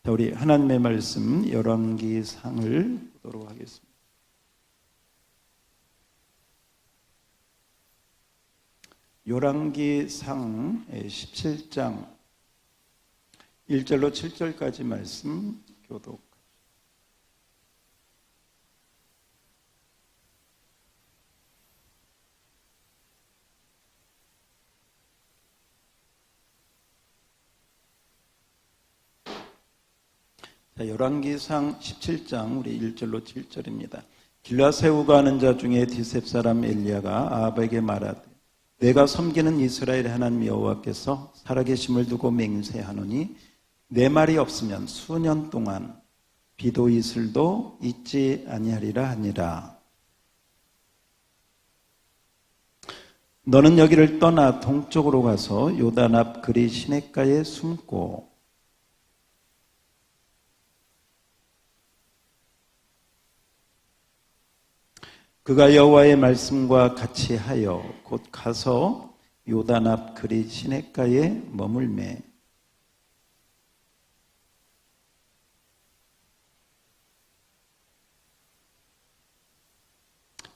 자, 우리 하나님의 말씀 열왕기상을 보도록 하겠습니다. 열왕기상 17장 1절로 7절까지 말씀 교독. 열왕기상 17장 우리 1절로 7절입니다. 길라 세우가 하는 자 중에 디셉 사람 엘리야가 아합에게 말하되 내가 섬기는 이스라엘의 하나님 여호와께서 살아계심을 두고 맹세하노니 내 말이 없으면 수년 동안 비도 이슬도 있지 아니하리라 하니라. 너는 여기를 떠나 동쪽으로 가서 요단 앞 그리 시냇가에 숨고 그가 여호와의 말씀과 같이 하여 곧 가서 요단 앞 그리 시냇가에 머물매.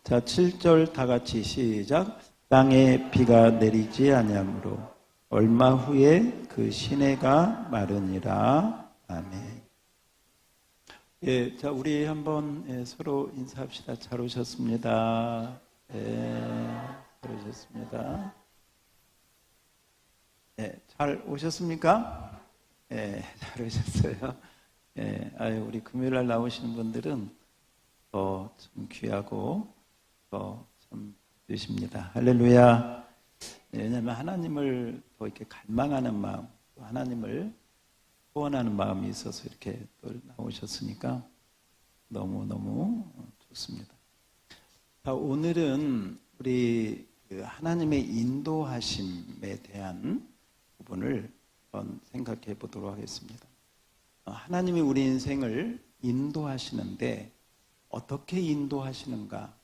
자, 7절 다 같이 시작. 땅에 비가 내리지 아니하므로 얼마 후에 그 시내가 마르니라. 아멘. 예, 자, 우리 한번 서로 인사합시다. 잘 오셨습니다. 잘 오셨습니다. 잘 오셨습니까? 잘 오셨어요. 아유, 우리 금요일 날 나오시는 분들은 더 참 귀하고 더 참 되십니다. 할렐루야. 왜냐하면 하나님을 더 이렇게 갈망하는 마음, 또 하나님을 소원하는 마음이 있어서 이렇게 또 나오셨으니까 너무너무 좋습니다. 자, 오늘은 우리 하나님의 인도하심에 대한 부분을 한번 생각해 보도록 하겠습니다. 하나님이 우리 인생을 인도하시는데 어떻게 인도하시는가?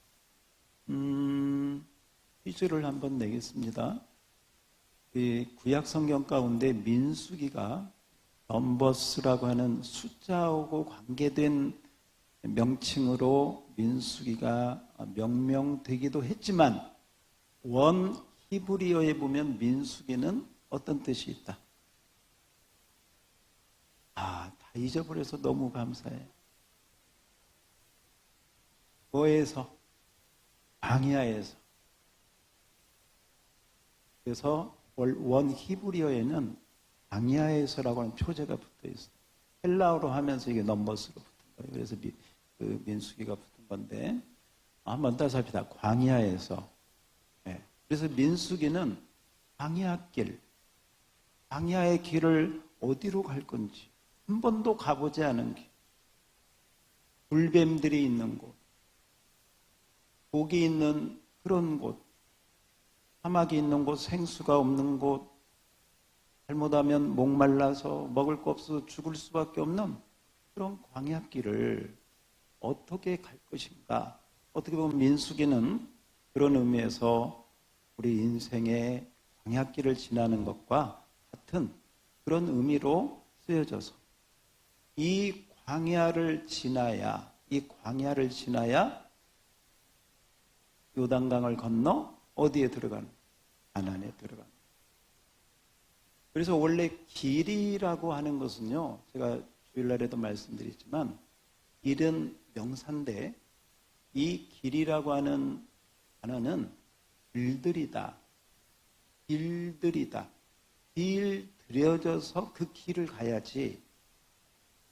퀴즈를 한번 내겠습니다. 구약 성경 가운데 민수기가 넘버스라고 하는 숫자하고 관계된 명칭으로 민수기가 명명되기도 했지만 원 히브리어에 보면 민수기는 어떤 뜻이 있다? 다 잊어버려서 너무 감사해. 뭐에서? 광야에서. 그래서 원 히브리어에는 광야에서라고 하는 표제가 붙어 있어요. 헬라어로 하면서 이게 넘버스로 붙은 거예요. 그래서 민수기가 붙은 건데, 한번 따서 합시다. 광야에서. 그래서 민수기는 광야길, 광야의 길을 어디로 갈 건지 한 번도 가보지 않은 길, 불뱀들이 있는 곳, 독이 있는 그런 곳, 사막이 있는 곳, 생수가 없는 곳, 잘못하면 목말라서 먹을 거 없어서 죽을 수밖에 없는 그런 광야길을 어떻게 갈 것인가? 어떻게 보면 민수기는 그런 의미에서 우리 인생의 광야길을 지나는 것과 같은 그런 의미로 쓰여져서 이 광야를 지나야 요단강을 건너 어디에 들어가는? 가나안에 들어가는. 그래서 원래 길이라고 하는 것은요, 제가 주일날에도 말씀드렸지만 길은 명사인데 이 길이라고 하는 단어는 길들이다. 길들여져서 그 길을 가야지,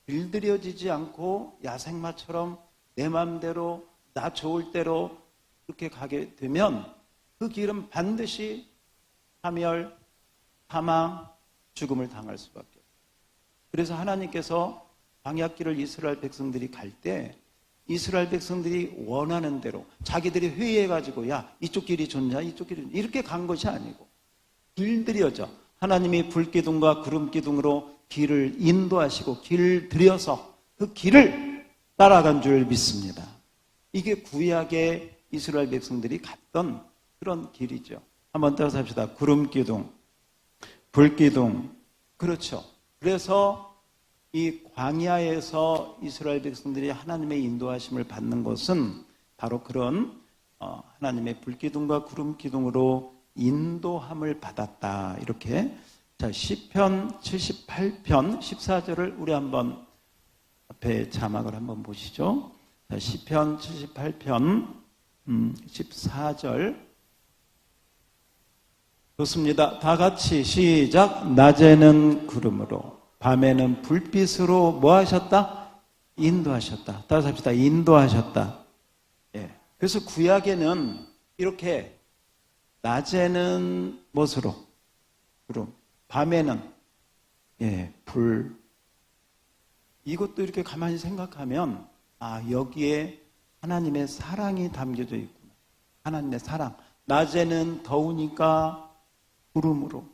길들여지지 않고 야생마처럼 내 마음대로 나 좋을 대로 그렇게 가게 되면 그 길은 반드시 파멸, 사망, 죽음을 당할 수밖에 없어요. 그래서 하나님께서 광야길을 이스라엘 백성들이 갈 때 이스라엘 백성들이 원하는 대로 자기들이 회의해가지고 야 이쪽 길이 좋냐 이쪽 길이 좋냐 이렇게 간 것이 아니고 길들여져 하나님이 불기둥과 구름기둥으로 길을 인도하시고 길들여서 그 길을 따라간 줄 믿습니다. 이게 구약의 이스라엘 백성들이 갔던 그런 길이죠. 한번 따라서 합시다. 구름기둥, 불기둥. 그렇죠. 그래서 이 광야에서 이스라엘 백성들이 하나님의 인도하심을 받는 것은 바로 그런 하나님의 불기둥과 구름기둥으로 인도함을 받았다. 이렇게. 자, 시편 78편 14절을 우리 한번 앞에 자막을 한번 보시죠. 자, 시편 78편 14절. 좋습니다. 다 같이 시작. 낮에는 구름으로 밤에는 불빛으로 뭐 하셨다? 인도하셨다. 따라서 합시다. 인도하셨다. 예. 그래서 구약에는 이렇게 낮에는 무엇으로? 구름. 밤에는 불. 이것도 이렇게 가만히 생각하면 여기에 하나님의 사랑이 담겨져 있구나. 하나님의 사랑. 낮에는 더우니까 구름으로,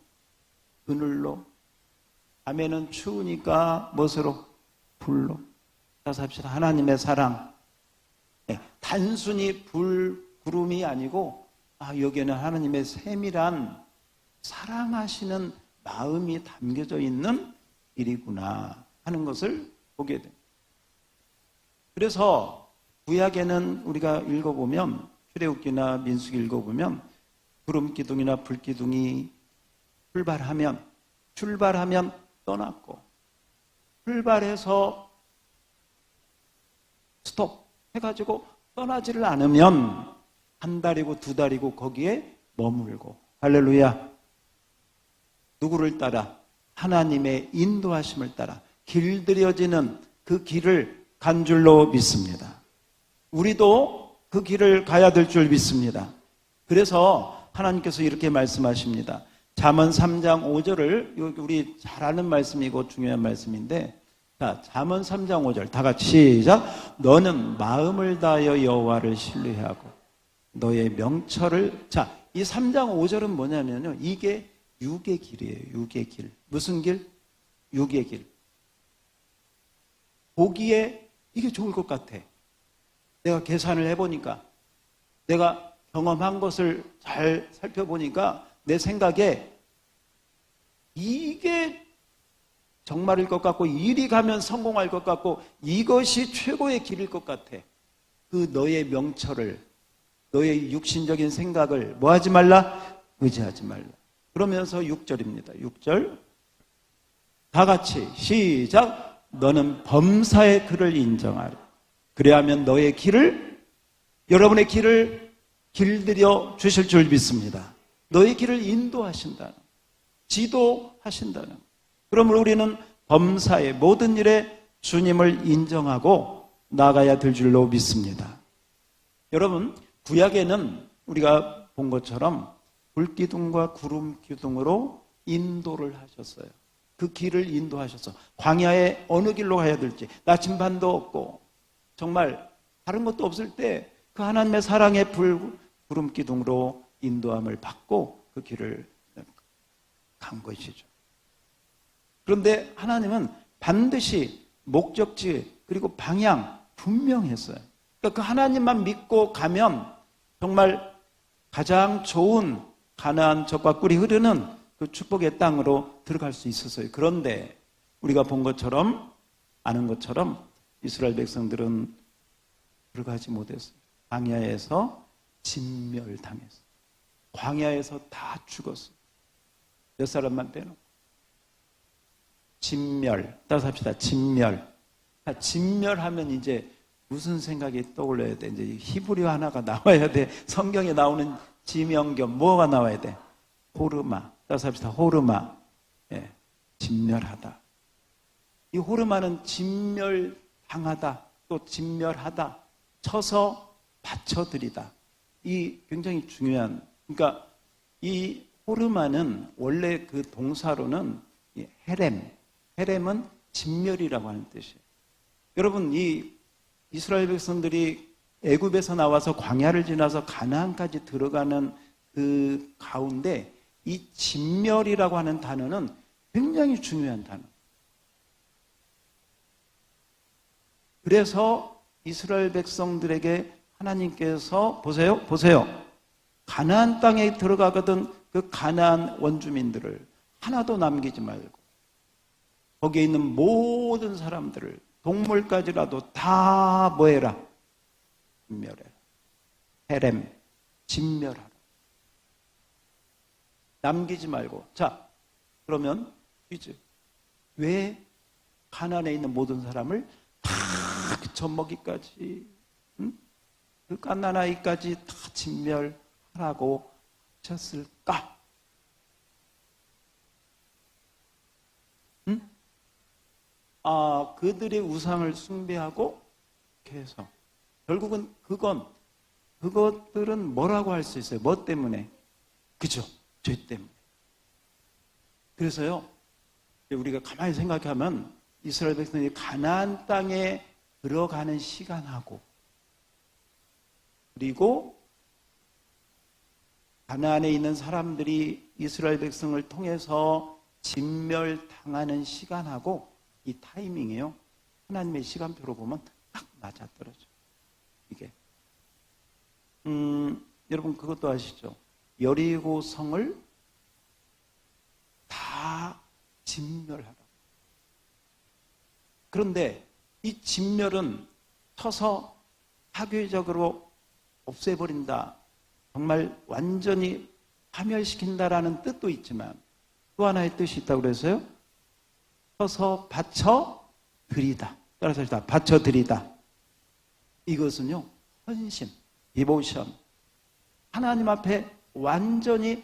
그늘로, 밤에는 추우니까 무엇으로? 불로. 따라서 합시다. 하나님의 사랑. 단순히 불, 구름이 아니고 여기에는 하나님의 세밀한 사랑하시는 마음이 담겨져 있는 일이구나 하는 것을 보게 됩니다. 그래서 구약에는 우리가 읽어보면, 출애굽기나 민수기 읽어보면 구름기둥이나 불기둥이 출발하면 떠났고, 출발해서 스톱 해가지고 떠나지를 않으면 한 달이고 두 달이고 거기에 머물고. 할렐루야. 누구를 따라? 하나님의 인도하심을 따라 길들여지는 그 길을 간 줄로 믿습니다. 우리도 그 길을 가야 될 줄 믿습니다. 그래서 하나님께서 이렇게 말씀하십니다. 잠언 3장 5절을 우리 잘 아는 말씀이고 중요한 말씀인데, 자, 잠언 3장 5절 다 같이 시작. 너는 마음을 다하여 여호와를 신뢰하고 너의 명철을. 자, 이 3장 5절은 뭐냐면요, 이게 육의 길이에요. 육의 길. 무슨 길? 육의 길. 보기에 이게 좋을 것 같아. 내가 계산을 해보니까, 내가 경험한 것을 잘 살펴보니까 내 생각에 이게 정말일 것 같고, 이리 가면 성공할 것 같고, 이것이 최고의 길일 것 같아. 그 너의 명철을, 너의 육신적인 생각을 뭐 하지 말라? 의지하지 말라. 그러면서 6절입니다. 6절 다 같이 시작. 너는 범사의 그를 인정하라. 그래야면 너의 길을, 여러분의 길을 길들여 주실 줄 믿습니다. 너의 길을 인도하신다는, 지도하신다는. 그러므로 우리는 범사의 모든 일에 주님을 인정하고 나가야 될 줄로 믿습니다. 여러분, 구약에는 우리가 본 것처럼 불기둥과 구름기둥으로 인도를 하셨어요. 그 길을 인도하셔서 광야에 어느 길로 가야 될지, 나침반도 없고 정말 다른 것도 없을 때 그 하나님의 사랑의 구름기둥으로 인도함을 받고 그 길을 간 것이죠. 그런데 하나님은 반드시 목적지 그리고 방향 분명했어요. 그러니까 그 하나님만 믿고 가면 정말 가장 좋은 가나안 젖과 꿀이 흐르는 그 축복의 땅으로 들어갈 수 있었어요. 그런데 우리가 본 것처럼, 아는 것처럼 이스라엘 백성들은 들어가지 못했어요. 광야에서 진멸당했어요. 광야에서 다 죽었어요. 몇 사람만 빼놓고. 진멸. 따라서 합시다. 진멸. 진멸하면 이제 무슨 생각이 떠올라야 돼? 이제 히브리어 하나가 나와야 돼. 성경에 나오는 지명견 뭐가 나와야 돼? 호르마. 따라서 합시다. 호르마. 예, 진멸하다. 이 호르마는 진멸당하다, 또 진멸하다, 쳐서 받쳐들이다. 이 굉장히 중요한, 그러니까 이 호르마는 원래 그 동사로는 헤렘은 진멸이라고 하는 뜻이에요. 여러분, 이 이스라엘 백성들이 애굽에서 나와서 광야를 지나서 가나안까지 들어가는 그 가운데 이 진멸이라고 하는 단어는 굉장히 중요한 단어. 그래서 이스라엘 백성들에게 하나님께서 보세요. 가나안 땅에 들어가거든 그 가나안 원주민들을 하나도 남기지 말고 거기에 있는 모든 사람들을, 동물까지라도 다 뭐해라? 진멸해라. 헤렘, 진멸하라. 남기지 말고. 자, 그러면 퀴즈. 왜 가나안에 있는 모든 사람을 다 그 젖먹이까지, 그 갓난아이까지 다 진멸하라고 하셨을까? 그들의 우상을 숭배하고 해서 결국은 그것들은 뭐라고 할 수 있어요? 뭐 때문에? 그죠? 죄 때문에. 그래서요, 우리가 가만히 생각하면 이스라엘 백성이 가나안 땅에 들어가는 시간하고, 그리고 가나안에 있는 사람들이 이스라엘 백성을 통해서 진멸당하는 시간하고 이 타이밍이요, 하나님의 시간표로 보면 딱 맞아떨어져요. 이게 여러분 그것도 아시죠? 여리고 성을 다 진멸하라. 그런데 이 진멸은 쳐서 파괴적으로 없애버린다, 정말 완전히 파멸시킨다라는 뜻도 있지만 또 하나의 뜻이 있다고 그래서요, 쳐서 바쳐드리다. 따라서 다 바쳐드리다. 이것은요, 헌신, 디보션, 하나님 앞에 완전히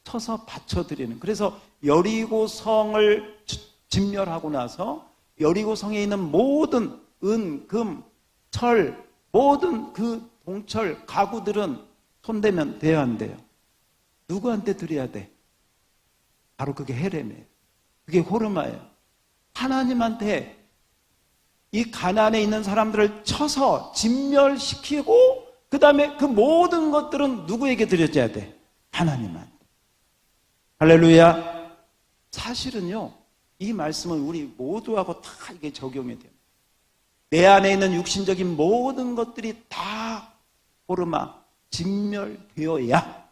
쳐서 바쳐드리는. 그래서 여리고 성을 진멸하고 나서 여리고 성에 있는 모든 은, 금, 철, 모든 그 동철, 가구들은 손대면 돼야 안 돼요? 누구한테 드려야 돼? 바로 그게 헤렘이에요. 그게 호르마예요. 하나님한테 이 가나안에 있는 사람들을 쳐서 진멸시키고 그 다음에 그 모든 것들은 누구에게 드려져야 돼? 하나님한테. 할렐루야. 사실은요, 이 말씀은 우리 모두하고 다 이게 적용이 돼요. 내 안에 있는 육신적인 모든 것들이 다 호르마, 진멸되어야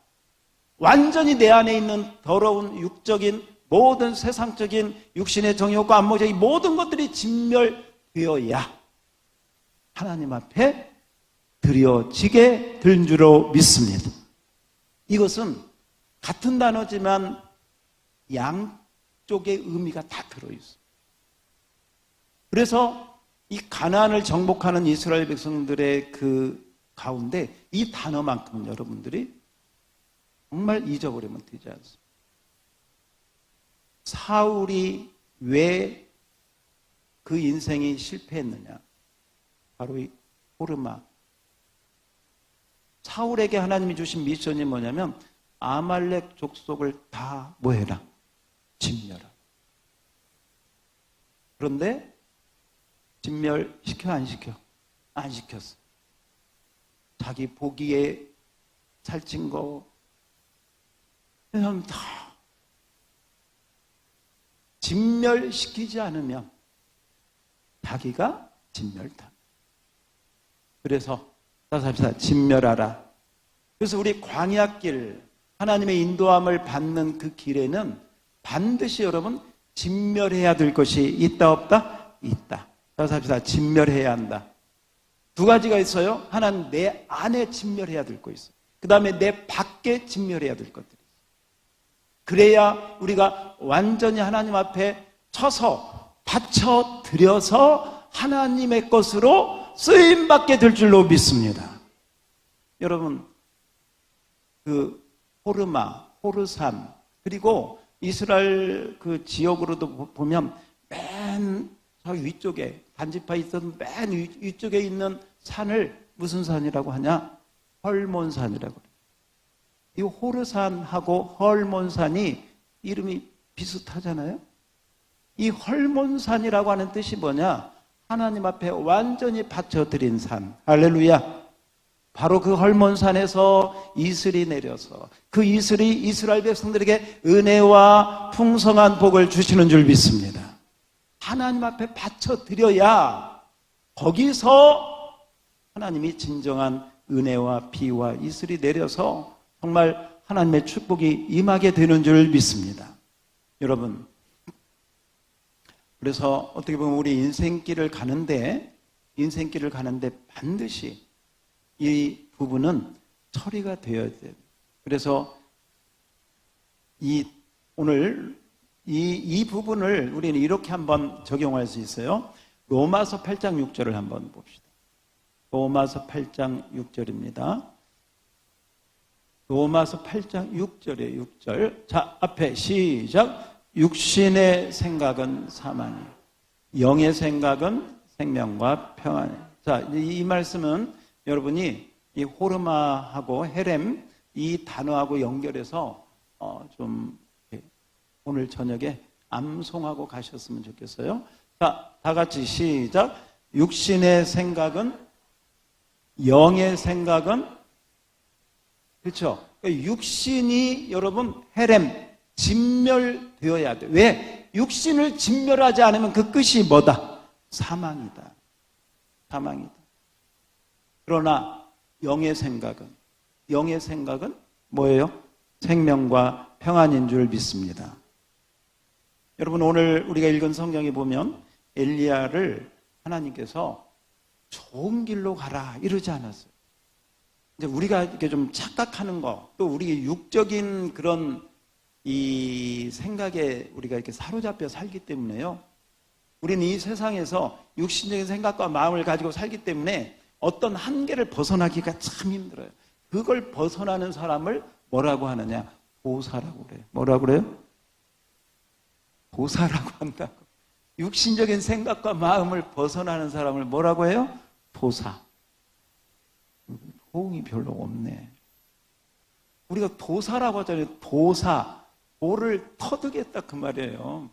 완전히 내 안에 있는 더러운 육적인 모든 세상적인 육신의 정욕과 안목적인 모든 것들이 진멸되어야 하나님 앞에 드려지게 될 줄로 믿습니다. 이것은 같은 단어지만 양쪽의 의미가 다 들어있어요. 그래서 이 가나안을 정복하는 이스라엘 백성들의 그 가운데 이 단어만큼 여러분들이 정말 잊어버리면 되지 않습니다. 사울이 왜 그 인생이 실패했느냐? 바로 이 호르마. 사울에게 하나님이 주신 미션이 뭐냐면 아말렉 족속을 다 뭐해라? 진멸하라. 그런데 진멸시켜 안 시켜? 안 시켰어. 자기 보기에 살찐 거 그냥 다 진멸시키지 않으면 자기가 진멸다. 그래서 따라서 합시다. 진멸하라. 그래서 우리 광야길, 하나님의 인도함을 받는 그 길에는 반드시 여러분 진멸해야 될 것이 있다 없다? 있다. 따라서 합시다. 진멸해야 한다. 두 가지가 있어요. 하나는 내 안에 진멸해야 될 거 있어요. 그 다음에 내 밖에 진멸해야 될 것들이 있어요. 그래야 우리가 완전히 하나님 앞에 쳐서 바쳐드려서 하나님의 것으로 쓰임받게 될 줄로 믿습니다. 여러분, 그 호르마, 호르산, 그리고 이스라엘 그 지역으로도 보면 맨 저 위쪽에 단지파 있던 맨 위쪽에 있는 산을 무슨 산이라고 하냐? 헐몬산이라고 그래요. 이 호르산하고 헐몬산이 이름이 비슷하잖아요. 이 헐몬산이라고 하는 뜻이 뭐냐? 하나님 앞에 완전히 바쳐드린 산. 할렐루야. 바로 그 헐몬산에서 이슬이 내려서 그 이슬이 이스라엘 백성들에게 은혜와 풍성한 복을 주시는 줄 믿습니다. 하나님 앞에 바쳐드려야 거기서 하나님이 진정한 은혜와 비와 이슬이 내려서 정말 하나님의 축복이 임하게 되는 줄 믿습니다. 여러분, 그래서 어떻게 보면 우리 인생길을 가는데 반드시 이 부분은 처리가 되어야 돼요. 그래서 오늘 이 부분을 우리는 이렇게 한번 적용할 수 있어요. 로마서 8장 6절을 한번 봅시다. 로마서 8장 6절입니다. 로마서 8장 6절이에요. 6절. 자, 앞에 시작. 육신의 생각은 사망이요, 영의 생각은 생명과 평안이요. 자, 이 말씀은 여러분이 이 호르마하고 헤렘 이 단어하고 연결해서 좀 오늘 저녁에 암송하고 가셨으면 좋겠어요. 자, 다 같이 시작. 육신의 생각은, 영의 생각은, 그렇죠? 육신이 여러분 헤렘 진멸되어야 돼. 왜? 육신을 진멸하지 않으면 그 끝이 뭐다? 사망이다. 사망이다. 그러나 영의 생각은 뭐예요? 생명과 평안인 줄 믿습니다. 여러분, 오늘 우리가 읽은 성경에 보면 엘리야를 하나님께서 좋은 길로 가라 이러지 않았어요. 이제 우리가 이렇게 좀 착각하는 거, 또 우리 육적인 그런 이 생각에 우리가 이렇게 사로잡혀 살기 때문에요. 우리는 이 세상에서 육신적인 생각과 마음을 가지고 살기 때문에 어떤 한계를 벗어나기가 참 힘들어요. 그걸 벗어나는 사람을 뭐라고 하느냐? 보사라고 그래요. 뭐라고 그래요? 보사라고 한다고. 육신적인 생각과 마음을 벗어나는 사람을 뭐라고 해요? 보사. 호응이 별로 없네. 우리가 도사라고 하잖아요. 도사. 도를 터득했다 그 말이에요.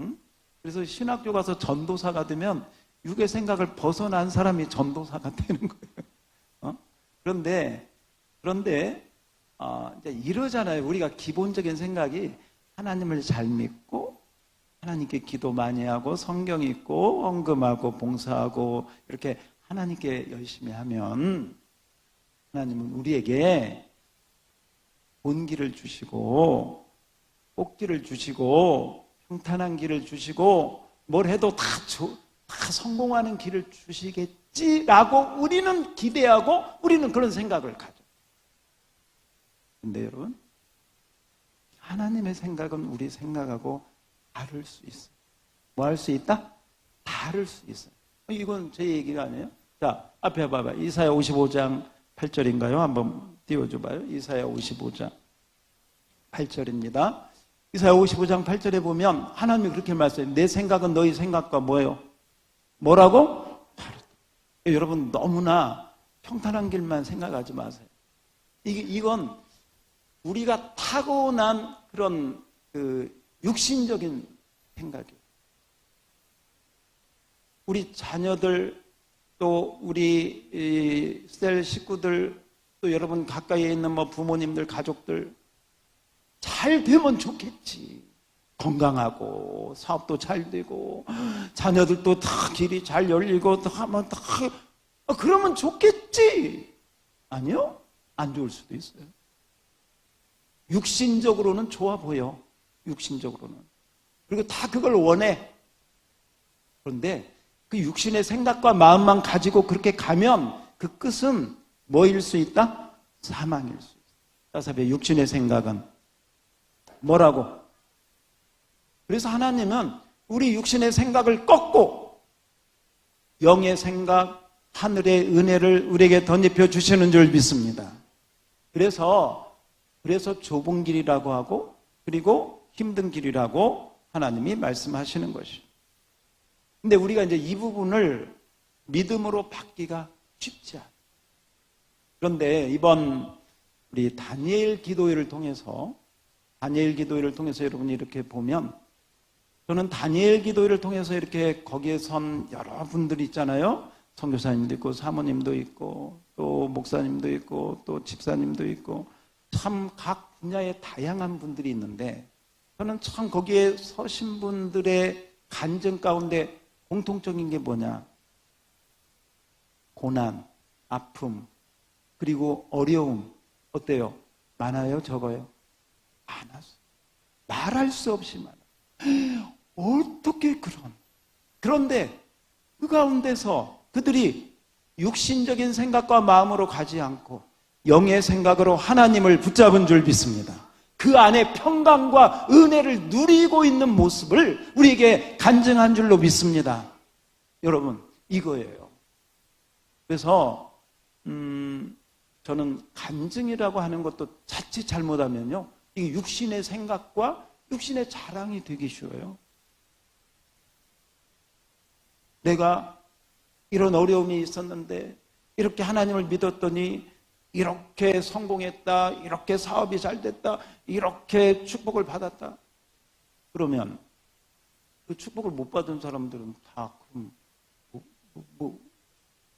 응? 그래서 신학교 가서 전도사가 되면 육의 생각을 벗어난 사람이 전도사가 되는 거예요. 그런데 이제 이러잖아요. 우리가 기본적인 생각이 하나님을 잘 믿고 하나님께 기도 많이 하고 성경 읽고 헌금하고 봉사하고 이렇게 하나님께 열심히 하면 하나님은 우리에게 본 길을 주시고 꽃길을 주시고 평탄한 길을 주시고 뭘 해도 다 성공하는 길을 주시겠지라고 우리는 기대하고 우리는 그런 생각을 가져. 근데 여러분, 하나님의 생각은 우리 생각하고 다를 수 있어요. 뭐 할 수 있다? 다를 수 있어요. 이건 제 얘기가 아니에요. 자, 앞에 봐봐. 이사야 55장 8절인가요? 한번 띄워줘봐요. 이사야 55장 8절입니다. 이사야 55장 8절에 보면 하나님이 그렇게 말씀해요. 내 생각은 너희 생각과 뭐예요? 뭐라고? 다르다. 여러분, 너무나 평탄한 길만 생각하지 마세요. 이건 우리가 타고난 그런 육신적인 생각이에요. 우리 자녀들, 또 우리 셀 식구들, 또 여러분 가까이에 있는 뭐 부모님들, 가족들 잘 되면 좋겠지. 건강하고 사업도 잘 되고 자녀들도 다 길이 잘 열리고 하면 다 그러면 좋겠지. 아니요, 안 좋을 수도 있어요. 육신적으로는 좋아 보여. 육신적으로는. 그리고 다 그걸 원해. 그런데 그 육신의 생각과 마음만 가지고 그렇게 가면 그 끝은 뭐일 수 있다? 사망일 수 있다. 따라서 육신의 생각은 뭐라고? 그래서 하나님은 우리 육신의 생각을 꺾고 영의 생각, 하늘의 은혜를 우리에게 덧입혀 주시는 줄 믿습니다. 그래서 좁은 길이라고 하고 그리고 힘든 길이라고 하나님이 말씀하시는 것이죠. 근데 우리가 이제 이 부분을 믿음으로 받기가 쉽지 않아요. 그런데 이번 우리 다니엘 기도회를 통해서 여러분이 이렇게 보면, 저는 다니엘 기도회를 통해서 이렇게 거기에 선 여러분들 있잖아요. 선교사님도 있고 사모님도 있고 또 목사님도 있고 또 집사님도 있고 참 각 분야의 다양한 분들이 있는데, 저는 참 거기에 서신 분들의 간증 가운데 공통적인 게 뭐냐? 고난, 아픔, 그리고 어려움. 어때요? 많아요? 적어요? 많았어요. 말할 수 없이 많아요. 어떻게 그런 그런데 그 가운데서 그들이 육신적인 생각과 마음으로 가지 않고 영의 생각으로 하나님을 붙잡은 줄 믿습니다. 그 안에 평강과 은혜를 누리고 있는 모습을 우리에게 간증한 줄로 믿습니다. 여러분, 이거예요. 그래서 저는 간증이라고 하는 것도 자칫 잘못하면요, 이게 육신의 생각과 육신의 자랑이 되기 쉬워요. 내가 이런 어려움이 있었는데 이렇게 하나님을 믿었더니 이렇게 성공했다, 이렇게 사업이 잘 됐다, 이렇게 축복을 받았다. 그러면 그 축복을 못 받은 사람들은 다 그럼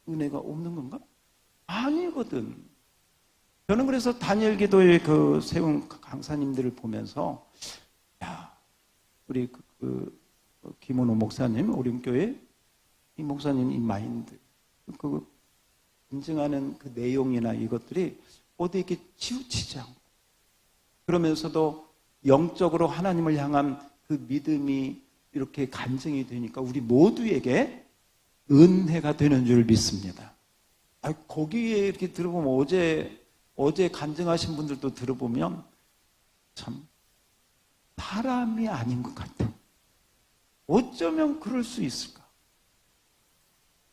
은혜가 없는 건가? 아니거든. 저는 그래서 다니엘 기도에 그 세운 강사님들을 보면서, 야, 우리 김원호 목사님, 오림교회 이 목사님 이 마인드, 그 인증하는 그 내용이나 이것들이 어디 이렇게 치우치지 않고, 그러면서도 영적으로 하나님을 향한 그 믿음이 이렇게 간증이 되니까 우리 모두에게 은혜가 되는 줄 믿습니다. 거기에 이렇게 들어보면 어제 간증하신 분들도 들어보면 참 사람이 아닌 것 같아. 어쩌면 그럴 수 있을까?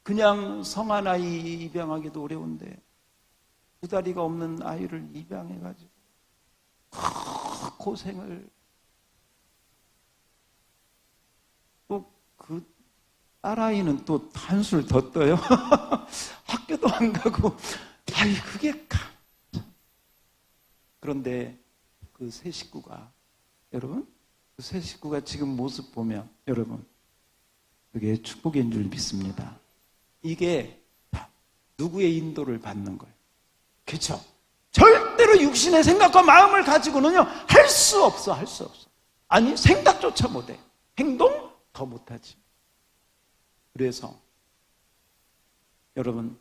그냥 성한 아이 입양하기도 어려운데 2다리가 없는 아이를 입양해가지고 고생을, 또 그 딸아이는 또 한술 더 떠요. 학교도 안 가고, 아이 그게 참. 그런데 그 세 식구가, 여러분, 그 세 식구가 지금 모습 보면 여러분, 그게 축복인 줄 믿습니다. 이게 누구의 인도를 받는 거예요? 그렇죠? 절대로 육신의 생각과 마음을 가지고는요, 할 수 없어. 아니, 생각조차 못해. 행동 더 못하지. 그래서 여러분,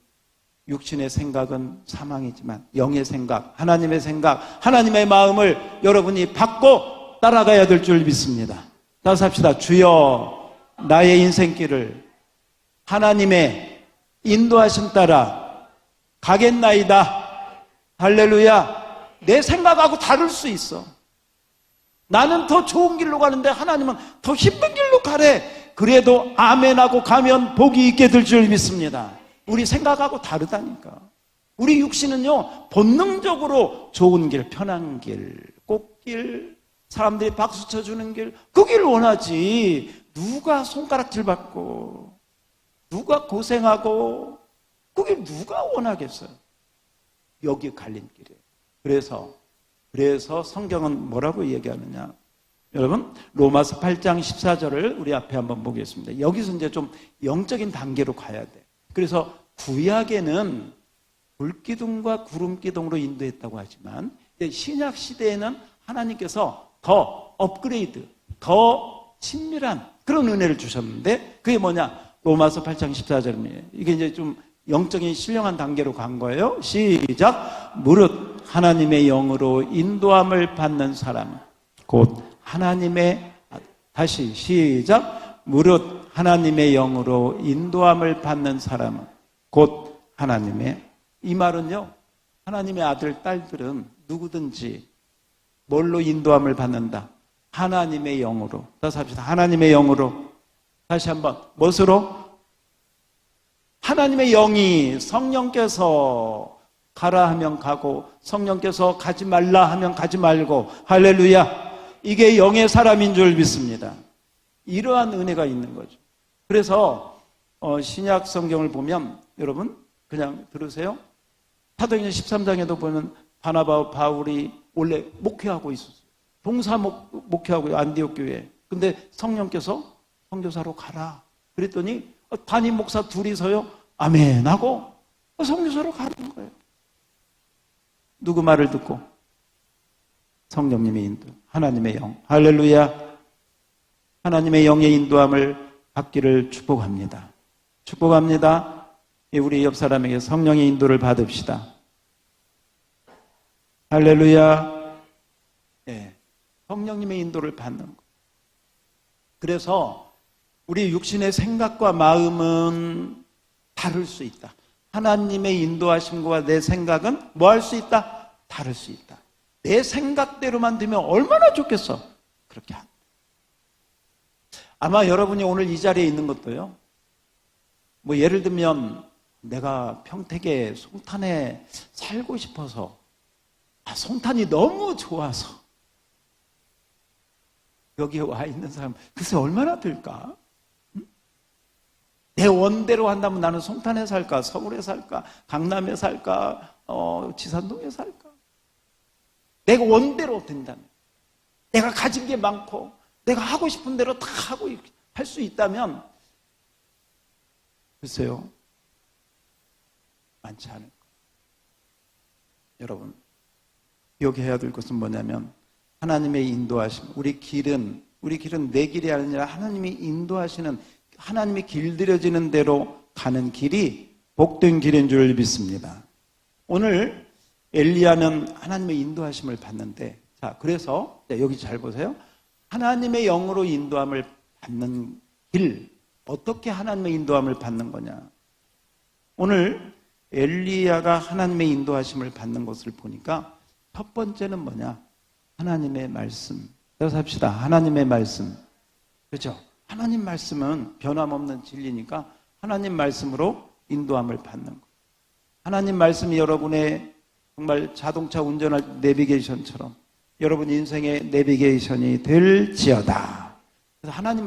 육신의 생각은 사망이지만 영의 생각, 하나님의 생각, 하나님의 마음을 여러분이 받고 따라가야 될 줄 믿습니다. 따라서 합시다. 주여, 나의 인생길을 하나님의 인도하심 따라 가겠나이다. 할렐루야. 내 생각하고 다를 수 있어. 나는 더 좋은 길로 가는데 하나님은 더 힘든 길로 가래. 그래도 아멘하고 가면 복이 있게 될 줄 믿습니다. 우리 생각하고 다르다니까. 우리 육신은요, 본능적으로 좋은 길, 편한 길, 꽃길, 사람들이 박수 쳐주는 길, 그 길을 원하지. 누가 손가락질 받고, 누가 고생하고, 그 길 누가 원하겠어요? 여기 갈림길이에요. 그래서 성경은 뭐라고 얘기하느냐? 여러분, 로마서 8장 14절을 우리 앞에 한번 보겠습니다. 여기서 이제 좀 영적인 단계로 가야 돼. 그래서 구약에는 불기둥과 구름기둥으로 인도했다고 하지만 신약 시대에는 하나님께서 더 업그레이드, 더 친밀한 그런 은혜를 주셨는데, 그게 뭐냐? 로마서 8장 14절입니다. 이게 이제 좀 영적인 신령한 단계로 간 거예요. 시작. 무릇 하나님의 영으로 인도함을 받는 사람, 곧 하나님의, 다시 시작. 무릇 하나님의 영으로 인도함을 받는 사람은 곧 하나님의, 이 말은요, 하나님의 아들, 딸들은 누구든지 뭘로 인도함을 받는다? 하나님의 영으로. 다시 합시다. 하나님의 영으로. 다시 한번. 무엇으로? 하나님의 영이, 성령께서 가라 하면 가고 성령께서 가지 말라 하면 가지 말고, 할렐루야. 이게 영의 사람인 줄 믿습니다. 이러한 은혜가 있는 거죠. 그래서 신약 성경을 보면 여러분 그냥 들으세요. 사도행전 13장에도 보면 바나바와 바울이 원래 목회하고 있었어요. 봉사 목회하고 안디옥 교회에. 근데 성령께서 선교사로 가라 그랬더니 담임 목사 둘이서요 아멘 하고 선교사로 가는 거예요. 누구 말을 듣고? 성령님의 인도, 하나님의 영. 할렐루야. 하나님의 영의 인도함을 받기를 축복합니다. 축복합니다. 우리 옆 사람에게 성령의 인도를 받읍시다. 할렐루야. 네, 성령님의 인도를 받는 것. 그래서 우리 육신의 생각과 마음은 다를 수 있다. 하나님의 인도하심과 내 생각은 뭐 할 수 있다? 다를 수 있다. 내 생각대로만 되면 얼마나 좋겠어. 그렇게 한다. 아마 여러분이 오늘 이 자리에 있는 것도요, 뭐 예를 들면 내가 평택의 송탄에 살고 싶어서, 송탄이 너무 좋아서 여기에 와 있는 사람 글쎄 얼마나 될까? 내 원대로 한다면 나는 송탄에 살까, 서울에 살까, 강남에 살까, 지산동에 살까? 내가 원대로 된다면, 내가 가진 게 많고 내가 하고 싶은 대로 다 하고 할 수 있다면, 글쎄요, 많지 않을 거예요. 여러분, 기억해야 될 것은 뭐냐면, 하나님의 인도하심, 우리 길은 내 길이 아니라 하나님이 인도하시는, 하나님이 길들여지는 대로 가는 길이 복된 길인 줄 믿습니다. 오늘 엘리야는 하나님의 인도하심을 받는데, 자, 그래서 여기 잘 보세요. 하나님의 영으로 인도함을 받는 길, 어떻게 하나님의 인도함을 받는 거냐? 오늘 엘리야가 하나님의 인도하심을 받는 것을 보니까 첫 번째는 뭐냐? 하나님의 말씀. 그래서 합시다. 하나님의 말씀. 그렇죠? 하나님 말씀은 변함없는 진리니까 하나님 말씀으로 인도함을 받는 거. 하나님 말씀이 여러분의 정말 자동차 운전할 내비게이션처럼 여러분 인생의 내비게이션이 될지어다. 그래서 하나님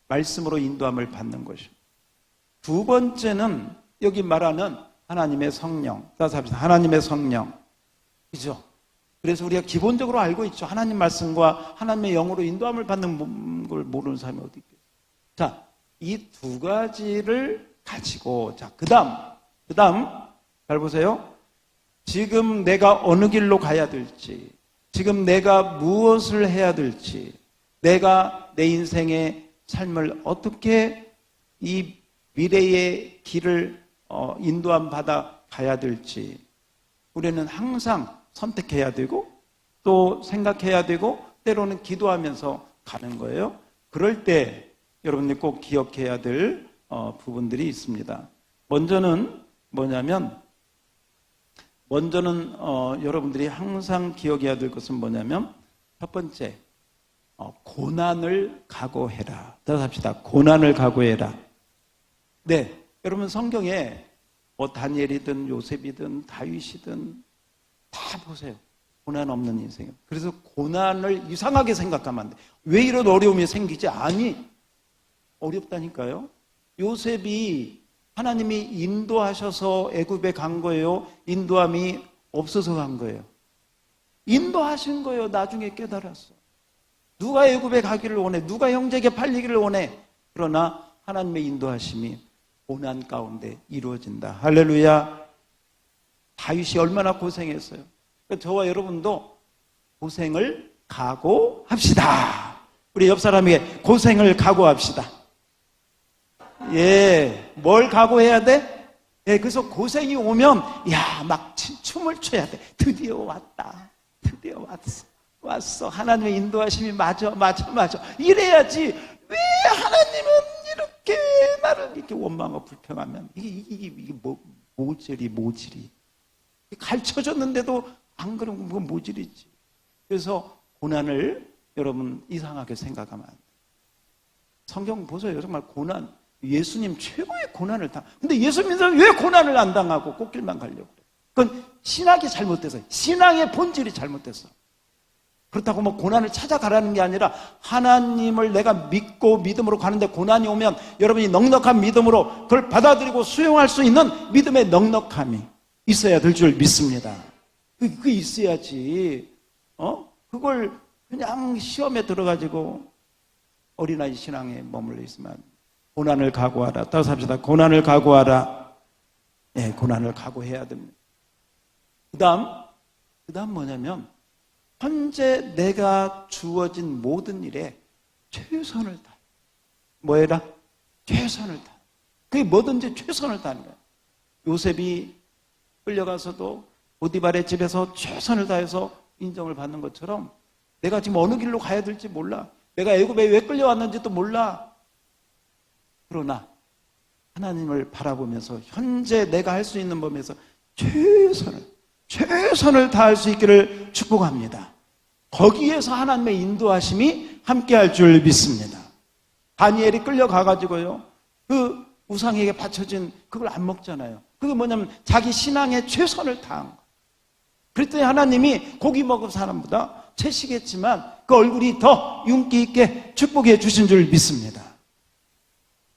말씀으로 인도함을 받는 것입니다. 두 번째는 여기 말하는 하나님의 성령. 따라서 합시다. 하나님의 성령. 그죠? 그래서 우리가 기본적으로 알고 있죠. 하나님 말씀과 하나님의 영으로 인도함을 받는 걸 모르는 사람이 어디 있겠어요. 자, 이 두 가지를 가지고, 자, 그 다음, 잘 보세요. 지금 내가 어느 길로 가야 될지, 지금 내가 무엇을 해야 될지, 내가 내 인생의 삶을 어떻게 이 미래의 길을 인도함 받아 가야 될지, 우리는 항상 선택해야 되고 또 생각해야 되고 때로는 기도하면서 가는 거예요. 그럴 때 여러분들이 꼭 기억해야 될 부분들이 있습니다. 먼저는 뭐냐면, 여러분들이 항상 기억해야 될 것은 뭐냐면, 첫 번째, 고난을 각오해라. 따라서 합시다. 고난을 각오해라. 네, 여러분 성경에 뭐 다니엘이든 요셉이든 다윗이든 다 보세요. 고난 없는 인생이에요. 그래서 고난을 이상하게 생각하면 안 돼. 왜 이런 어려움이 생기지? 아니, 어렵다니까요. 요셉이 하나님이 인도하셔서 애굽에 간 거예요? 인도함이 없어서 간 거예요? 인도하신 거예요. 나중에 깨달았어. 누가 애굽에 가기를 원해? 누가 형제에게 팔리기를 원해? 그러나 하나님의 인도하심이 고난 가운데 이루어진다. 할렐루야. 다윗이 얼마나 고생했어요. 그러니까 저와 여러분도 고생을 각오합시다. 우리 옆 사람에게 고생을 각오합시다. 예, 뭘 각오해야 돼? 예, 그래서 고생이 오면 막 춤을 춰야 돼. 드디어 왔다. 드디어 왔어. 하나님의 인도하심이 맞아. 이래야지. 왜 하나님은 이렇게 나를 이렇게 원망하고 불평하면 이게 모질이 가르쳐줬는데도 안 그러면 그건 모질이지. 그래서 고난을 여러분 이상하게 생각하면 안 돼. 성경 보세요. 정말 고난, 예수님 최고의 고난을 근데 예수님은 왜 고난을 안 당하고 꽃길만 가려고 그래? 그건 신학이 잘못돼서, 신앙의 본질이 잘못됐어. 그렇다고 뭐 고난을 찾아가라는 게 아니라 하나님을 내가 믿고 믿음으로 가는데 고난이 오면 여러분이 넉넉한 믿음으로 그걸 받아들이고 수용할 수 있는 믿음의 넉넉함이 있어야 될 줄 믿습니다. 그게 있어야지. 그걸 그냥 시험에 들어가지고 어린아이 신앙에 머물러 있으면 고난을 각오하라. 따라서 합시다. 고난을 각오하라. 예, 고난을 각오해야 됩니다. 그 다음 뭐냐면, 현재 내가 주어진 모든 일에 최선을 다. 뭐 해라? 최선을 다. 그게 뭐든지 최선을 다하는 거야. 요셉이 끌려가서도 보디발의 집에서 최선을 다해서 인정을 받는 것처럼 내가 지금 어느 길로 가야 될지 몰라. 내가 애굽에 왜 끌려왔는지도 몰라. 그러나 하나님을 바라보면서 현재 내가 할 수 있는 범위에서 최선을 다할 수 있기를 축복합니다. 거기에서 하나님의 인도하심이 함께할 줄 믿습니다. 다니엘이 끌려가가지고요, 그 우상에게 바쳐진 그걸 안 먹잖아요. 그게 뭐냐면 자기 신앙에 최선을 다한 거. 그랬더니 하나님이 고기 먹은 사람보다 채식했지만 그 얼굴이 더 윤기 있게 축복해 주신 줄 믿습니다.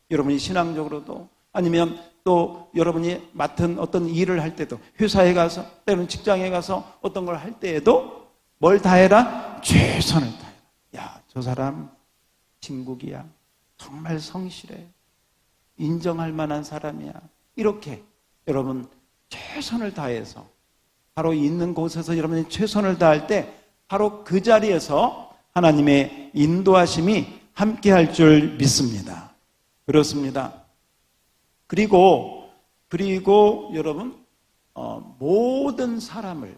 여러분이 신앙적으로도 아니면 또 여러분이 맡은 어떤 일을 할 때도, 회사에 가서 때로는 직장에 가서 어떤 걸 할 때에도 뭘 다해라? 최선을 다해라. 야, 저 사람 진국이야. 정말 성실해. 인정할 만한 사람이야. 이렇게 여러분 최선을 다해서 바로 있는 곳에서 여러분이 최선을 다할 때 바로 그 자리에서 하나님의 인도하심이 함께할 줄 믿습니다. 그렇습니다. 그리고 여러분 모든 사람을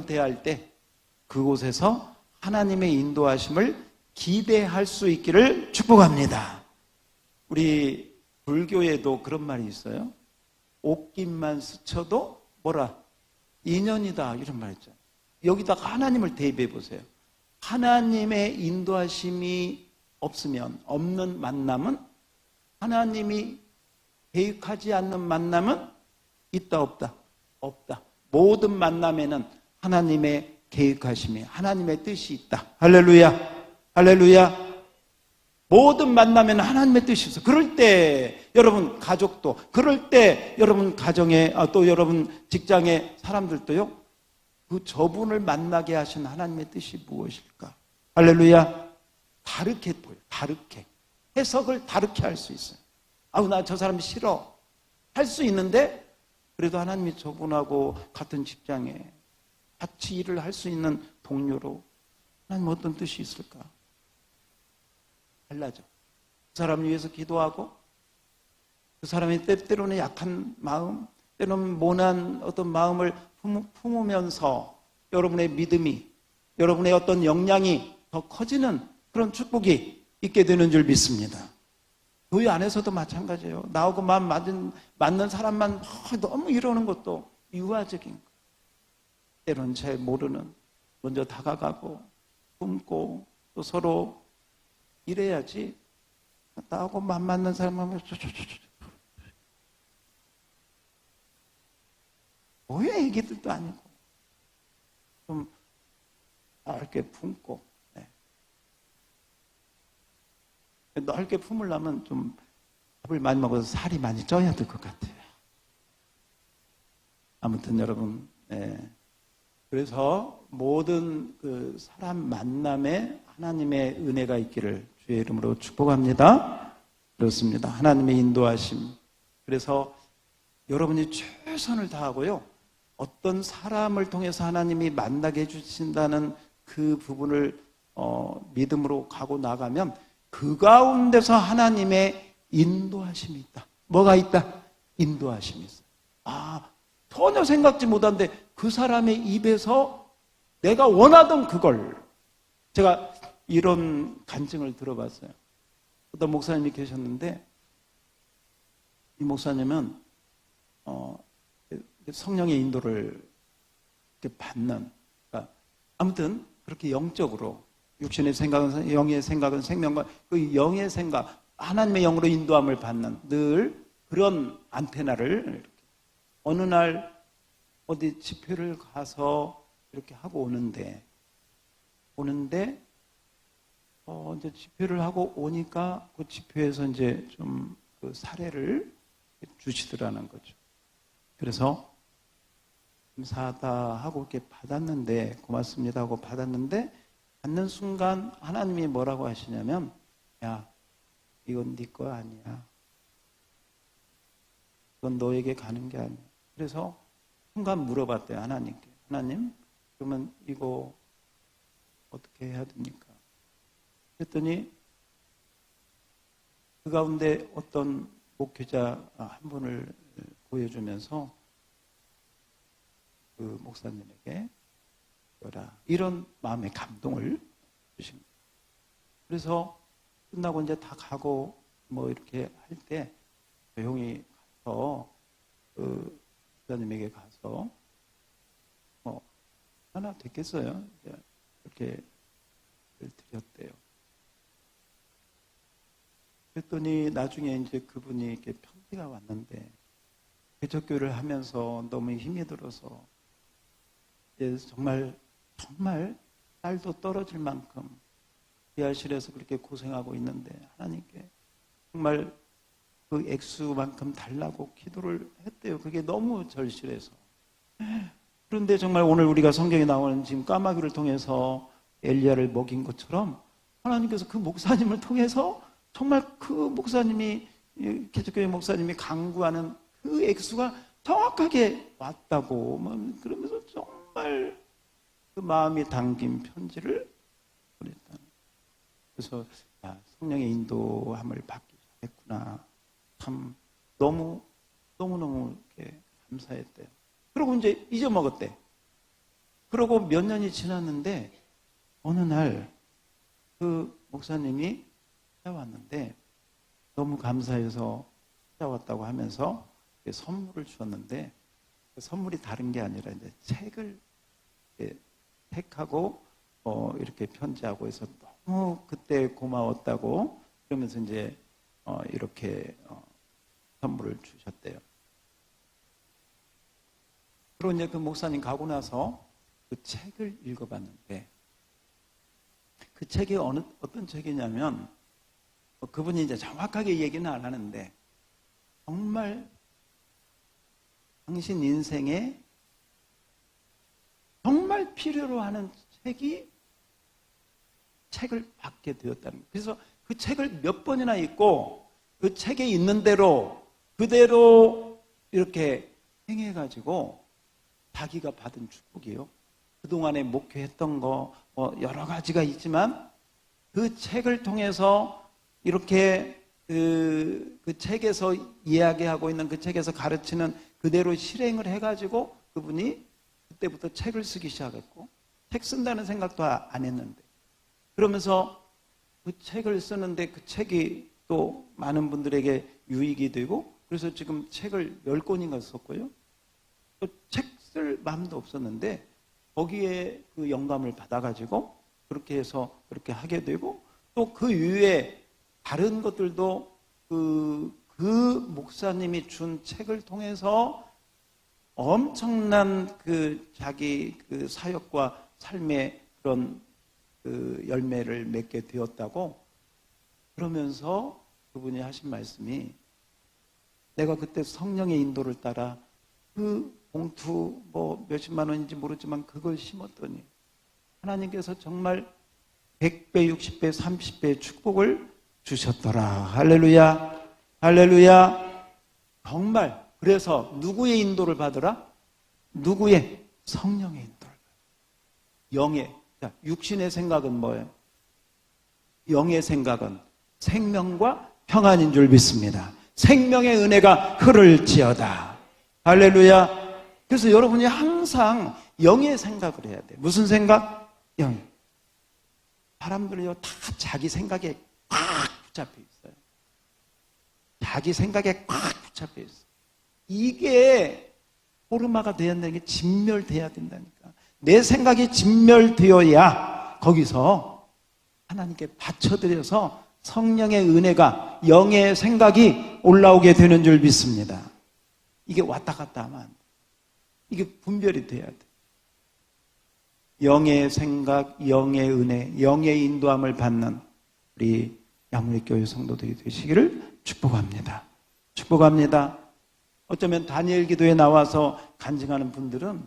대할 때 그곳에서 하나님의 인도하심을 기대할 수 있기를 축복합니다. 우리 불교에도 그런 말이 있어요. 옷깃만 스쳐도 뭐라? 인연이다, 이런 말 있죠. 여기다가 하나님을 대입해 보세요. 하나님의 인도하심이 없는 만남은, 하나님이 계획하지 않는 만남은 있다 없다? 없다. 모든 만남에는 하나님의 계획하심이, 하나님의 뜻이 있다. 할렐루야. 할렐루야. 모든 만남에는 하나님의 뜻이 있어. 그럴 때 여러분 가족도, 그럴 때 여러분 가정에, 또 여러분 직장의 사람들도요, 그 저분을 만나게 하신 하나님의 뜻이 무엇일까? 할렐루야. 다르게 보여. 다르게. 해석을 다르게 할 수 있어요. 아우, 나 저 사람 싫어. 할 수 있는데 그래도 하나님이 저분하고 같은 직장에 같이 일을 할 수 있는 동료로 하나님 어떤 뜻이 있을까? 달라져. 그 사람을 위해서 기도하고, 그 사람이 때로는 약한 마음, 때로는 모난 어떤 마음을 품으면서 여러분의 믿음이, 여러분의 어떤 역량이 더 커지는 그런 축복이 있게 되는 줄 믿습니다. 교회 안에서도 마찬가지예요. 나하고 마음 맞는 사람만 너무 이러는 것도 유아적인 거. 때로는 잘 모르는, 먼저 다가가고 품고 또 서로 이래야지. 나하고 맘 맞는 사람만 뭐야, 애기들도 아니고 좀 넓게 품고, 넓게 품으려면 좀 밥을 많이 먹어서 살이 많이 쪄야 될 것 같아요. 아무튼 여러분, 그래서 모든 그 사람 만남에 하나님의 은혜가 있기를 주의 이름으로 축복합니다. 그렇습니다. 하나님의 인도하심. 그래서 여러분이 최선을 다하고요, 어떤 사람을 통해서 하나님이 만나게 해주신다는 그 부분을 믿음으로 가고 나가면 그 가운데서 하나님의 인도하심이 있다. 뭐가 있다? 인도하심이 있어. 전혀 생각지 못한데 그 사람의 입에서 내가 원하던 그걸, 제가 이런 간증을 들어봤어요. 어떤 목사님이 계셨는데, 이 목사님은 성령의 인도를 이렇게 받는, 그러니까 아무튼 그렇게 영적으로, 육신의 생각은 영의 생각은 생명과 그 영의 생각, 하나님의 영으로 인도함을 받는 늘 그런 안테나를 이렇게 어느 날 어디 집회를 가서 이렇게 하고 오는데 이제 집회를 하고 오니까 그 집회에서 이제 좀 그 사례를 주시더라는 거죠. 그래서 감사하다 하고 이렇게 받았는데, 고맙습니다 하고 받았는데, 받는 순간 하나님이 뭐라고 하시냐면, 야, 이건 네 거 아니야. 이건 너에게 가는 게 아니야. 그래서 순간 물어봤대요, 하나님께. 하나님, 그러면 이거 어떻게 해야 됩니까? 그랬더니 그 가운데 어떤 목회자 한 분을 보여주면서 그 목사님에게 이런 마음의 감동을 주십니다. 그래서 끝나고 이제 다 가고 뭐 이렇게 할 때 조용히 가서 그 목사님에게 가서 뭐 하나 됐겠어요. 이제 이렇게 드렸대요. 그랬더니 나중에 이제 그분이 이렇게 편지가 왔는데 개척교회를 하면서 너무 힘이 들어서 이제 정말 쌀도 떨어질 만큼 지하실에서 그렇게 고생하고 있는데 하나님께 정말 그 액수만큼 달라고 기도를 했대요. 그게 너무 절실해서. 그런데 정말 오늘 우리가 성경에 나오는 지금 까마귀를 통해서 엘리야를 먹인 것처럼 하나님께서 그 목사님을 통해서 정말 그 목사님이 개척교회 목사님이 강구하는 그 액수가 정확하게 왔다고 그러면서 정말 그 마음이 담긴 편지를 보냈다. 그래서 성령의 인도함을 받기 시작했구나. 참 너무너무 이렇게 감사했대요. 그러고 이제 잊어먹었대. 그러고 몇 년이 지났는데 어느 날 그 목사님이 찾아왔는데 너무 감사해서 찾아왔다고 하면서 선물을 주었는데 그 선물이 다른 게 아니라 이제 책을 택하고 이렇게 편지하고 해서 너무 그때 고마웠다고 그러면서 이제 이렇게 선물을 주셨대요. 그리고 이제 그 목사님 가고 나서 그 책을 읽어봤는데 그 책이 어떤 책이냐면 그분이 이제 정확하게 얘기는 안 하는데 정말 당신 인생에 정말 필요로 하는 책을 받게 되었다는 거예요. 그래서 그 책을 몇 번이나 읽고 그 책에 있는 대로 그대로 이렇게 행해가지고 자기가 받은 축복이에요. 그동안에 목회했던 거 여러 가지가 있지만 그 책을 통해서 이렇게 그 책에서 이야기하고 있는 그 책에서 가르치는 그대로 실행을 해가지고 그분이 그때부터 책을 쓰기 시작했고 책 쓴다는 생각도 안 했는데 그러면서 그 책을 쓰는데 그 책이 또 많은 분들에게 유익이 되고 그래서 지금 책을 10권인가 썼고요. 또 책 쓸 마음도 없었는데 거기에 그 영감을 받아가지고 그렇게 해서 그렇게 하게 되고 또 그 이후에 다른 것들도 그 목사님이 준 책을 통해서 엄청난 그 자기 그 사역과 삶의 그런 그 열매를 맺게 되었다고 그러면서 그분이 하신 말씀이 내가 그때 성령의 인도를 따라 그 봉투 뭐 몇십만 원인지 모르지만 그걸 심었더니 하나님께서 정말 100배, 60배, 30배의 축복을 주셨더라. 할렐루야. 할렐루야. 정말 그래서 누구의 인도를 받으라? 누구의? 성령의 인도를 받으라. 영의. 자, 육신의 생각은 뭐예요? 영의 생각은 생명과 평안인 줄 믿습니다. 생명의 은혜가 흐를지어다. 할렐루야. 그래서 여러분이 항상 영의 생각을 해야 돼요. 무슨 생각? 영. 사람들은요, 다 자기 생각에 꽉 붙잡혀 있어요. 자기 생각에 꽉 붙잡혀 있어요. 이게 포르마가 돼야 된다는 게 진멸돼야 된다니까. 내 생각이 진멸되어야 거기서 하나님께 바쳐드려서 성령의 은혜가 영의 생각이 올라오게 되는 줄 믿습니다. 이게 왔다 갔다 하면 안 돼. 이게 분별이 돼야 돼. 영의 생각, 영의 은혜, 영의 인도함을 받는 우리 양무리교회 성도들이 되시기를 축복합니다. 축복합니다. 어쩌면 다니엘 기도에 나와서 간증하는 분들은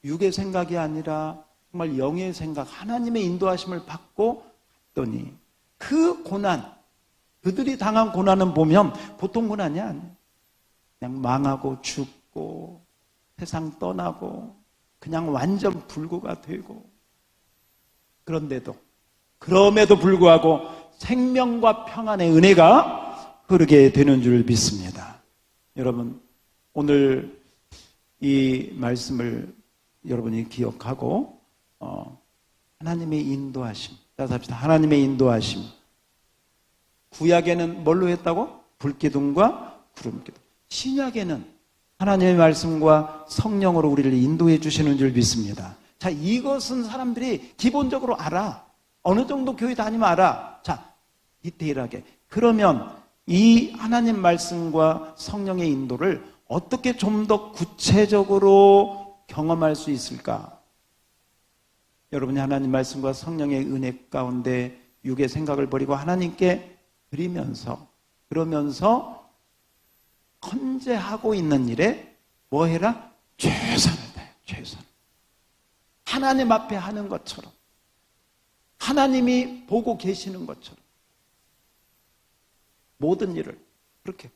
육의 생각이 아니라 정말 영의 생각, 하나님의 인도하심을 받고 갔더니 그 고난, 그들이 당한 고난은 보면 보통 고난이 아니에요. 그냥 망하고 죽고 세상 떠나고 그냥 완전 불구가 되고 그럼에도 불구하고 생명과 평안의 은혜가 흐르게 되는 줄 믿습니다. 여러분 오늘 이 말씀을 여러분이 기억하고 하나님의 인도하심 따라서 합시다. 하나님의 인도하심. 구약에는 뭘로 했다고? 불기둥과 구름기둥. 신약에는 하나님의 말씀과 성령으로 우리를 인도해 주시는 줄 믿습니다. 자, 이것은 사람들이 기본적으로 알아. 어느 정도 교회 다니면 알아. 자, 디테일하게. 그러면 이 하나님 말씀과 성령의 인도를 어떻게 좀 더 구체적으로 경험할 수 있을까? 여러분이 하나님 말씀과 성령의 은혜 가운데 육의 생각을 버리고 하나님께 드리면서, 그러면서 헌재하고 있는 일에 뭐 해라? 최선을 다해. 최선. 하나님 앞에 하는 것처럼, 하나님이 보고 계시는 것처럼 모든 일을 그렇게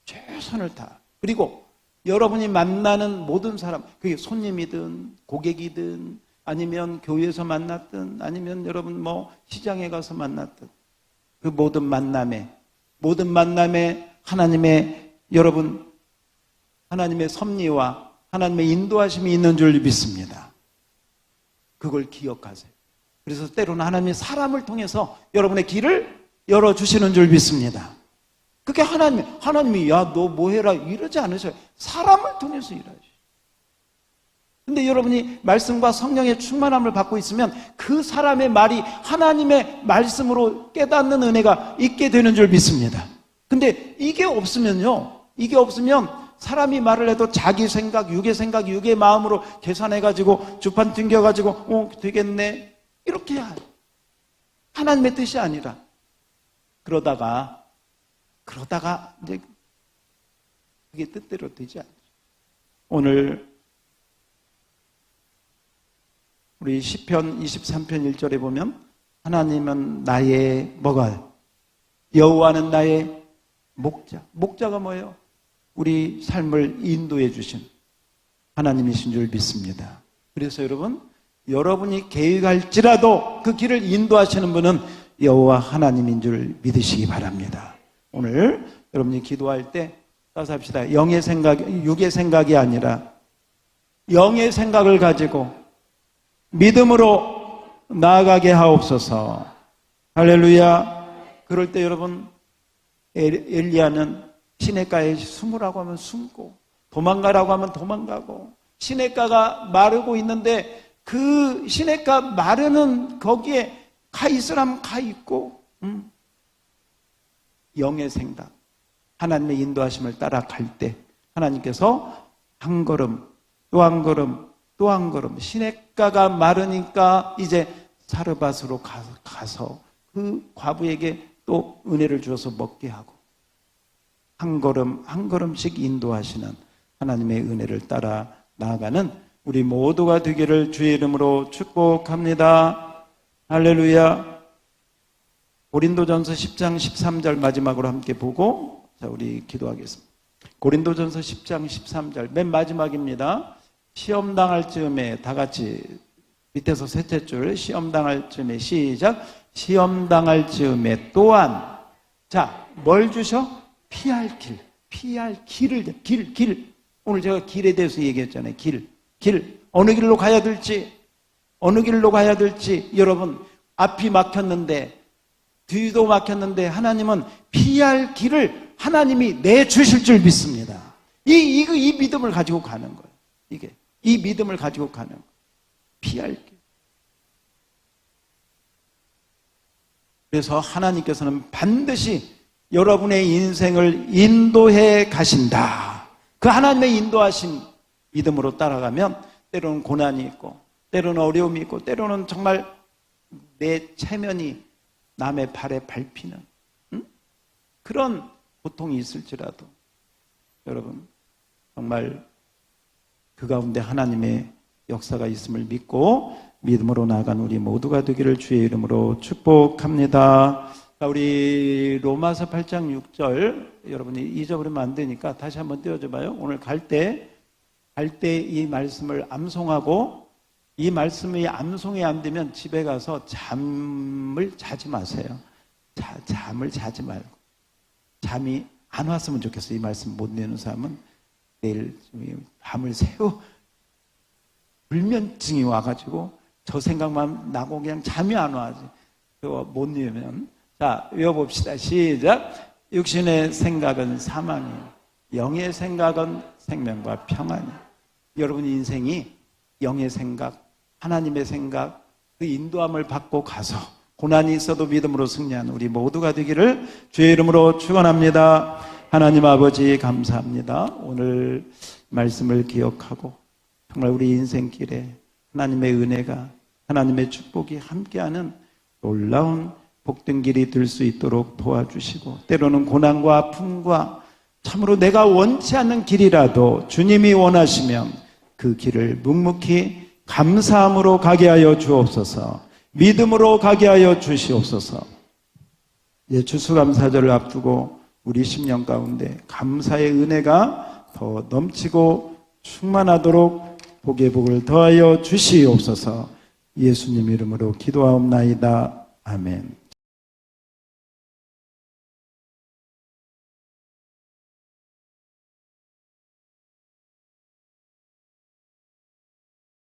최선을 다. 그리고 여러분이 만나는 모든 사람, 그게 손님이든 고객이든 아니면 교회에서 만났든 아니면 여러분 뭐 시장에 가서 만났든 그 모든 만남에 하나님의 여러분 하나님의 섭리와 하나님의 인도하심이 있는 줄 믿습니다. 그걸 기억하세요. 그래서 때로는 하나님이 사람을 통해서 여러분의 길을 열어주시는 줄 믿습니다. 그게 하나님이 야, 너 뭐 해라 이러지 않으셔요. 사람을 통해서 일하셔요. 근데 여러분이 말씀과 성령의 충만함을 받고 있으면 그 사람의 말이 하나님의 말씀으로 깨닫는 은혜가 있게 되는 줄 믿습니다. 근데 이게 없으면 사람이 말을 해도 자기 생각, 육의 마음으로 계산해가지고 주판 튕겨가지고 되겠네 이렇게 하나님의 뜻이 아니라 그러다가 이제 그게 뜻대로 되지 않죠. 오늘 우리 시편 23편 1절에 보면 하나님은 나의 여호와는 나의 목자가 뭐예요? 우리 삶을 인도해 주신 하나님이신 줄 믿습니다. 그래서 여러분이 계획할지라도 그 길을 인도하시는 분은 여호와 하나님인 줄 믿으시기 바랍니다. 오늘 여러분이 기도할 때 따라서 합시다. 영의 생각, 육의 생각이 아니라 영의 생각을 가지고 믿음으로 나아가게 하옵소서. 할렐루야. 그럴 때 여러분 엘리야는 시냇가에 숨으라고 하면 숨고 도망가라고 하면 도망가고 시냇가가 마르고 있는데 그 시냇가 마르는 거기에 가 있으라면 가 있고 영의 생각 하나님의 인도하심을 따라갈 때 하나님께서 한 걸음 또 한 걸음 또 한 걸음 시냇가가 마르니까 이제 사르밧으로 가서 그 과부에게 또 은혜를 주어서 먹게 하고 한 걸음 한 걸음씩 인도하시는 하나님의 은혜를 따라 나아가는 우리 모두가 되기를 주의 이름으로 축복합니다. 할렐루야. 고린도전서 10장 13절 마지막으로 함께 보고 자 우리 기도하겠습니다. 고린도전서 10장 13절 맨 마지막입니다. 시험 당할 즈음에 다 같이 밑에서 셋째 줄 시험 당할 즈음에 시작. 시험 당할 즈음에 또한 자 뭘 주셔? 피할 길을 길. 오늘 제가 길에 대해서 얘기했잖아요. 길. 어느 길로 가야 될지 여러분 앞이 막혔는데 뒤도 막혔는데 하나님은 피할 길을 하나님이 내주실 줄 믿습니다. 이 믿음을 가지고 가는 거예요. 이 믿음을 가지고 가는 거예요. 피할 길. 그래서 하나님께서는 반드시 여러분의 인생을 인도해 가신다. 그 하나님의 인도하신 믿음으로 따라가면 때로는 고난이 있고 때로는 어려움이 있고 때로는 정말 내 체면이 남의 발에 밟히는 그런 고통이 있을지라도 여러분 정말 그 가운데 하나님의 역사가 있음을 믿고 믿음으로 나아간 우리 모두가 되기를 주의 이름으로 축복합니다. 우리 로마서 8장 6절 여러분이 잊어버리면 안 되니까 다시 한번 띄워줘봐요. 오늘 갈 때 이 말씀을 암송하고 이 말씀이 암송이 안 되면 집에 가서 잠을 자지 마세요. 잠을 자지 말고 잠이 안 왔으면 좋겠어요. 이 말씀 못 내는 사람은 내일 밤을 새우 불면증이 와가지고 저 생각만 나고 그냥 잠이 안 와지. 그거 못 외우면. 자, 외워봅시다. 시작. 육신의 생각은 사망이에요. 영의 생각은 생명과 평안이에요. 여러분 인생이 영의 생각, 하나님의 생각, 그 인도함을 받고 가서 고난이 있어도 믿음으로 승리하는 우리 모두가 되기를 주의 이름으로 축원합니다. 하나님 아버지 감사합니다. 오늘 말씀을 기억하고 정말 우리 인생길에 하나님의 은혜가, 하나님의 축복이 함께하는 놀라운 복된 길이 될 수 있도록 도와주시고, 때로는 고난과 아픔과 참으로 내가 원치 않는 길이라도 주님이 원하시면 그 길을 묵묵히 감사함으로 가게 하여 주옵소서. 믿음으로 가게 하여 주시옵소서. 이제 추수감사절을 앞두고 우리 심령 가운데 감사의 은혜가 더 넘치고 충만하도록 복의 복을 더하여 주시옵소서. 예수님 이름으로 기도하옵나이다. 아멘.